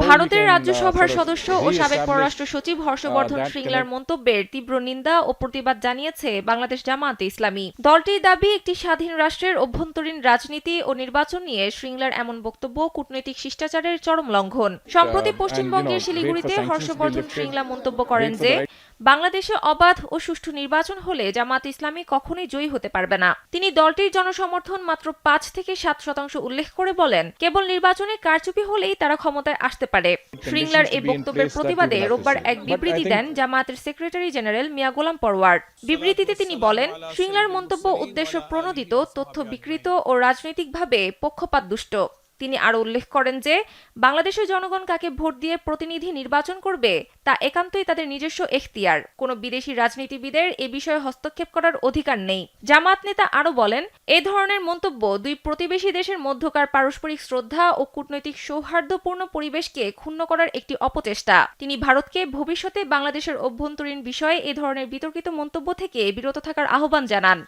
ভারতের রাজ্যসভার সদস্য ও সাবেক পররাষ্ট্র সচিব হর্ষবর্ধন শ্রীংলার মন্তব্যের তীব্র নিন্দা ও প্রতিবাদ জানিয়েছে বাংলাদেশ জামায়াতে ইসলামী। দলটির দাবি, একটি স্বাধীন রাষ্ট্রের অভ্যন্তরীণ রাজনীতি ও নির্বাচন নিয়ে শ্রীংলার এমন বক্তব্য কূটনৈতিক শিষ্টাচারের চরম লঙ্ঘন। সম্প্রতি পশ্চিমবঙ্গের শিলিগুড়িতে হর্ষবর্ধন শ্রীংলা মন্তব্য করেন যে বাংলাদেশে অবাধ ও সুষ্ঠু নির্বাচন হলে জামায়াত ইসলামী কখনোই জয়ী হতে পারবে না। তিনি দলটির জনসমর্থন মাত্র ৫ থেকে ৭% উল্লেখ করে বলেন, কেবল নির্বাচনে কারচুপি হলেই তারা ক্ষমতায় আসতে পারে। শ্রীংলার এই বক্তব্যের প্রতিবাদে রোববার এক বিবৃতি দেন জামায়াতের সেক্রেটারি জেনারেল মিয়া গোলাম পরওয়ার। বিবৃতিতে তিনি বলেন, শ্রীংলার মন্তব্য উদ্দেশ্য প্রণোদিত, তথ্য বিকৃত ও রাজনৈতিকভাবে পক্ষপাতদুষ্ট। তিনি আরও উল্লেখ করেন যে বাংলাদেশের জনগণ কাকে ভোট দিয়ে প্রতিনিধি নির্বাচন করবে তা একান্তই তাদের নিজস্ব এখতিয়ার। কোনো বিদেশি রাজনীতিবিদের এ বিষয়ে হস্তক্ষেপ করার অধিকার নেই। জামায়াত নেতা আরও বলেন, এ ধরনের মন্তব্য দুই প্রতিবেশী দেশের মধ্যকার পারস্পরিক শ্রদ্ধা ও কূটনৈতিক সৌহার্দ্যপূর্ণ পরিবেশকে ক্ষুণ্ণ করার একটি অপচেষ্টা। তিনি ভারতকে ভবিষ্যতে বাংলাদেশের অভ্যন্তরীণ বিষয়ে এ ধরনের বিতর্কিত মন্তব্য থেকে বিরত থাকার আহ্বান জানান।